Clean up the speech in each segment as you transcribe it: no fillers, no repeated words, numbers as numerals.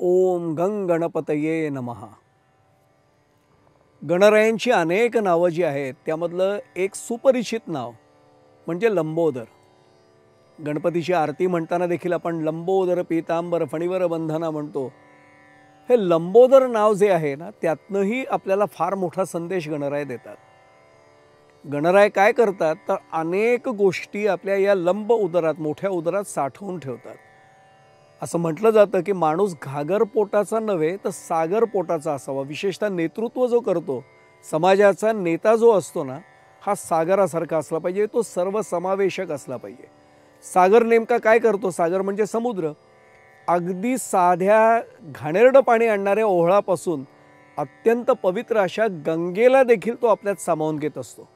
ओम गंग गणपतये नमः। गणरायांची अनेक नावं जी आहेत त्यामधलं एक सुपरिचित नाव म्हणजे लंबोदर। गणपतीची आरती म्हणताना देखील आपण लंबोदर पीतांबर फणीवर बंधना म्हणतो। हे लंबोदर नाव जे आहे ना त्यातनंही आपल्याला फार मोठा संदेश गणराय देतात। गणराय काय करतात तर अनेक गोष्टी आपल्या या लंब उदरात मोठ्या उदरात साठवून ठेवतात। असं म्हटलं जातं की माणूस घागर पोटाचा नव्हे तर सागर पोटाचा असावा। विशेषतः नेतृत्व जो करतो समाजाचा नेता जो असतो ना हा सागरासारखा असला पाहिजे, तो सर्वसमावेशक असला पाहिजे। सागर नेमका काय करतो? सागर म्हणजे समुद्र। अगदी साध्या घाणेरडं पाणी आणणाऱ्या ओहळापासून अत्यंत पवित्र अशा गंगेला देखील तो आपल्यात सामावून घेत असतो।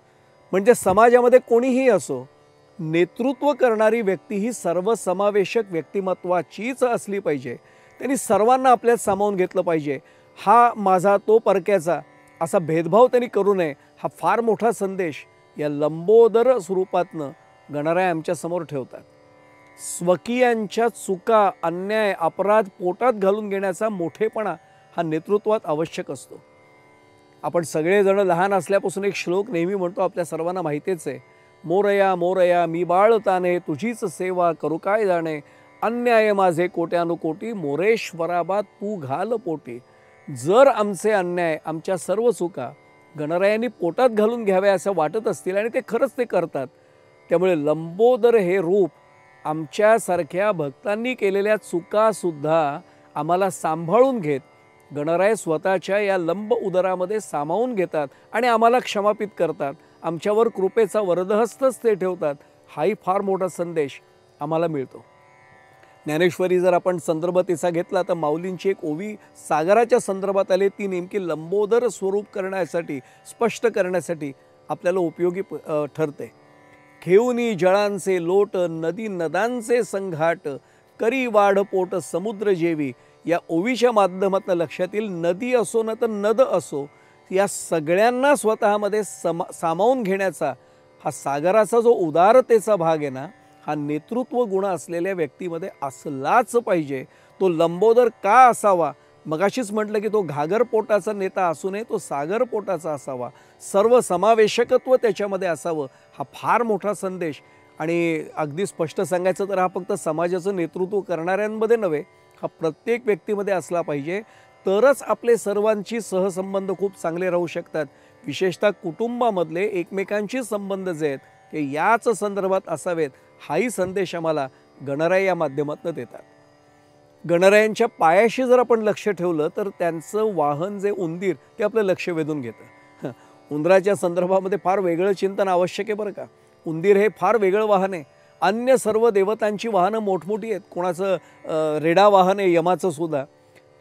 म्हणजे समाजामध्ये कोणीही असो, नेतृत्व करणारी व्यक्ती ही सर्वसमावेशक व्यक्तिमत्वाचीच असली पाहिजे। त्यांनी सर्वांना आपल्यात सामावून घेतलं पाहिजे। हा माझा तो परक्याचा असा भेदभाव त्यांनी करू नये, हा फार मोठा संदेश या लंबोदर स्वरूपातनं गणराय आमच्या समोर ठेवतात। स्वकीयांच्या चुका अन्याय अपराध पोटात घालून घेण्याचा मोठेपणा हा नेतृत्वात आवश्यक असतो। आपण सगळेजण लहान असल्यापासून एक श्लोक नेहमी म्हणतो, आपल्या सर्वांना माहितीच आहे, मोरया मोरया मी बाळताने तुझीच सेवा करू काय जाणे, अन्याय माझे कोट्यानुकोटी मोरेश्वराबा तू घाल पोटी। जर आमचे अन्याय आमच्या सर्व चुका गणरायांनी पोटात घालून घ्याव्या असं वाटत असतील आणि ते खरंच ते करतात, त्यामुळे लंबोदर हे रूप आमच्यासारख्या भक्तांनी केलेल्या चुकासुद्धा आम्हाला सांभाळून घेत गणराय स्वतःच्या या लंब उदरामध्ये सामावून घेतात आणि आम्हाला क्षमापित करतात। आमच्यावर कृपेचा वरदहस्तच ते ठेवतात। हाही फार मोठा संदेश आम्हाला मिळतो। ज्ञानेश्वरी जर आपण संदर्भ तिचा घेतला तर माऊलींची एक ओवी सागराच्या संदर्भात आली, ती नेमकी लंबोदर स्वरूप करण्यासाठी स्पष्ट करण्यासाठी आपल्याला उपयोगी ठरते। घेऊनी जळांचे लोट नदी नदांचे संघाट, करी वाढ पोट समुद्र जेवी। या ओवीच्या माध्यमातून लक्षात येईल, नदी असो ना तर नद असो, या सगळ्यांना स्वतःमध्ये सामावून घेण्याचा हा सागराचा जो उदारतेचा भाग आहे ना, हा नेतृत्व गुण असलेल्या व्यक्तीमध्ये असलाच पाहिजे। तो लंबोदर का असावा? मगाशीच म्हटलं की तो घागर पोटाचा नेता असू नये, तो सागर पोटाचा असावा। सर्व समावेशकत्व त्याच्यामध्ये असावं, हा फार मोठा संदेश। आणि अगदी स्पष्ट सांगायचं तर हा फक्त समाजाचं नेतृत्व करणाऱ्यांमध्ये नव्हे, हा प्रत्येक व्यक्तीमध्ये असला पाहिजे। तरच आपले सर्वांची सहसंबंध खूप चांगले राहू शकतात। विशेषतः कुटुंबामधले एकमेकांशी संबंध जे आहेत ते याच संदर्भात असावेत, हाही संदेश आम्हाला गणराय या माध्यमातून देतात। गणरायांच्या पायाशी जर आपण लक्ष ठेवलं तर त्यांचं वाहन जे उंदीर ते आपलं लक्ष वेधून घेतं। उंदराच्या संदर्भामध्ये फार वेगळं चिंतन आवश्यक आहे बरं का। उंदीर हे फार वेगळं वाहन आहे। अन्य सर्व देवतांची वाहनं मोठमोठी आहेत। कोणाचं रेडा वाहन आहे यमाचं सुद्धा,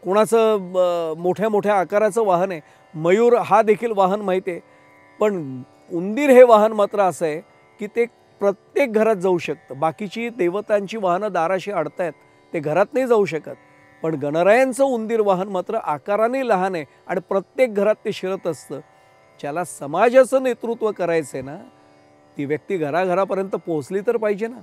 कोणाचं मोठ्या मोठ्या आकाराचं वाहन आहे, मयूर हा देखील वाहन माहिती आहे। पण उंदीर हे वाहन मात्र असं आहे की ते प्रत्येक घरात जाऊ शकतं। बाकीची देवतांची वाहनं दाराशी अडतायत, ते घरात नाही जाऊ शकत, पण गणरायांचं उंदीर वाहन मात्र आकाराने लहान आहे आणि प्रत्येक घरात ते शिरत असतं। ज्याला समाजाचं नेतृत्व करायचं आहे ना, ती व्यक्ती घराघरापर्यंत पोहोचली तर पाहिजे ना।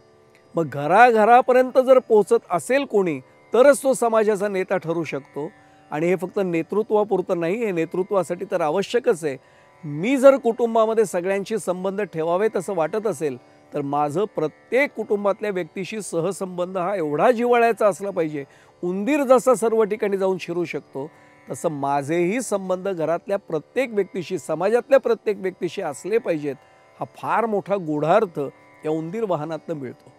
मग घराघरापर्यंत जर पोहोचत असेल कोणी तरच तो समाजाचा नेता ठरू शकतो। आणि हे फक्त नेतृत्वापुरतं नाही, हे नेतृत्वासाठी तर आवश्यकच आहे। मी जर कुटुंबामध्ये सगळ्यांशी संबंध ठेवावेत असं वाटत असेल तर माझं प्रत्येक कुटुंबातल्या व्यक्तीशी सहसंबंध हा एवढा जिव्हाळ्याचा असला पाहिजे। उंदीर जसा सर्व ठिकाणी जाऊन शिरू शकतो तसं माझेही संबंध घरातल्या प्रत्येक व्यक्तीशी समाजातल्या प्रत्येक व्यक्तीशी असले पाहिजेत। हा फार मोठा गूढार्थ या उंदीर वाहनातून मिळतो।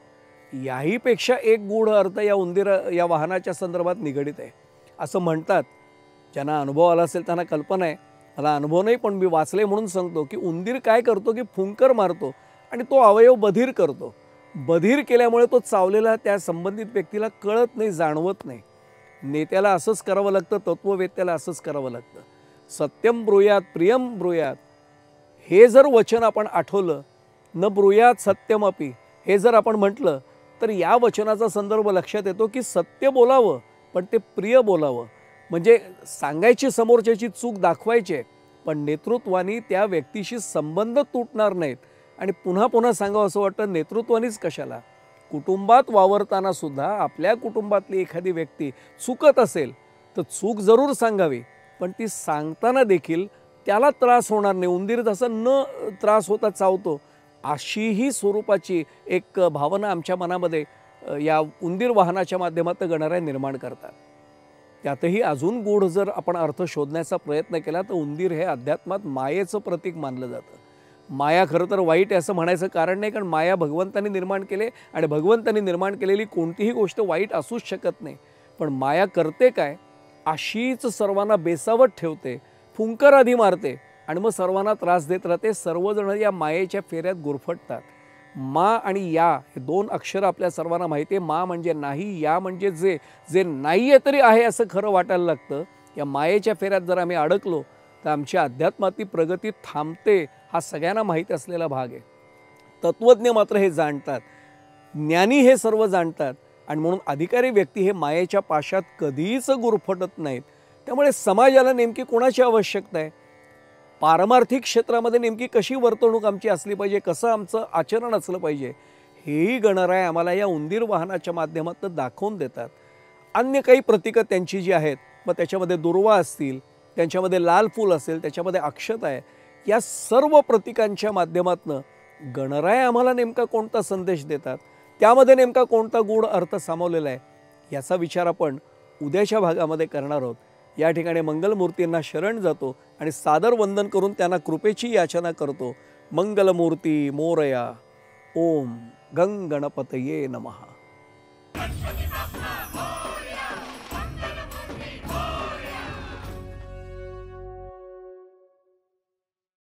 याहीपेक्षा एक गूढ अर्थ या वाहनाच्या संदर्भात निगडित आहे। असं म्हणतात, ज्यांना अनुभव आला असेल त्यांना कल्पना आहे, मला अनुभव नाही पण मी वाचले म्हणून सांगतो की उंदीर काय करतो की फुंकर मारतो आणि तो अवयव बधीर करतो। बधीर केल्यामुळे तो चावलेला त्या संबंधित व्यक्तीला कळत नाही, जाणवत नाही। नेत्याला असंच करावं लागतं, तत्ववेत्याला असंच करावं लागतं। सत्यम ब्रूयात प्रियम ब्रूयात हे जर वचन आपण आठवलं, न ब्रूयात सत्यमपि हे जर आपण म्हटलं तर या वचनाचा संदर्भ लक्षात येतो की सत्य बोलावं पण ते प्रिय बोलावं। म्हणजे सांगायची समोरच्याची चूक दाखवायची, पण नेतृत्वानी त्या व्यक्तीशी संबंध तुटणार नाहीत। आणि पुन्हा पुन्हा सांगावं असं वाटतं, नेतृत्वानीच कशाला, कुटुंबात वावरताना सुद्धा आपल्या कुटुंबातली एखादी व्यक्ती चुकत असेल तर चूक जरूर सांगावी, पण ती सांगताना देखील त्याला त्रास होणार नाही, उंदीर जसं न त्रास होता चावतो अशीही स्वरूपाची एक भावना आमच्या मनामध्ये या उंदीर वाहनाच्या माध्यमातून गणराय निर्माण करतात. त्यातही अजून गूढ जर आपण अर्थ शोधण्याचा प्रयत्न केला तर उंदीर हे अध्यात्मात मायेचं प्रतीक मानलं जातं. माया खरं तर वाईट आहे असं म्हणायचं कारण नाही, कारण माया भगवंतांनी निर्माण केले आणि भगवंतांनी निर्माण केलेली कोणतीही गोष्ट वाईट असूच शकत नाही. पण माया करते काय, अशीच सर्वांना बेसावत ठेवते, फुंकर आधी मारते आणि मग सर्वांना त्रास देत राहते. सर्वजण या मायेच्या फेऱ्यात गुरफटतात. मा आणि या हे दोन अक्षर आपल्या सर्वांना माहिती आहे. मा म्हणजे नाही, या म्हणजे जे जे नाही आहे तरी आहे असं खरं वाटायला लागतं. या मायेच्या फेऱ्यात जर आम्ही अडकलो तर आमच्या अध्यात्मातली प्रगती थांबते, हा सगळ्यांना माहीत असलेला भाग आहे. तत्त्वज्ञ मात्र हे जाणतात, ज्ञानी हे सर्व जाणतात आणि म्हणून अधिकारी व्यक्ती हे मायेच्या पाशात कधीच गुरफटत नाहीत. त्यामुळे समाजाला नेमकी कोणाची आवश्यकता आहे, पारमार्थिक क्षेत्रामध्ये नेमकी कशी वर्तणूक आमची असली पाहिजे, कसं आमचं आचरण असलं पाहिजे, हेही गणराय आम्हाला या उंदीर वाहनाच्या माध्यमातून दाखवून देतात. अन्य काही प्रतीकं त्यांची जी आहेत, मग त्याच्यामध्ये दुर्वा असतील, त्यांच्यामध्ये लाल फूल असेल, त्याच्यामध्ये अक्षता आहे, या सर्व प्रतीकांच्या माध्यमातून गणराय आम्हाला नेमका कोणता संदेश देतात, त्यामध्ये नेमका कोणता गूढ अर्थ सामावलेला आहे, याचा विचार आपण उद्याच्या भागामध्ये करणार आहोत. या ठिकाणी मंगलमूर्तींना शरण जातो आणि सादर वंदन करून त्यांना कृपेची याचना करतो. मंगलमूर्ती मोरया. ओम गंग गणपतये नमः.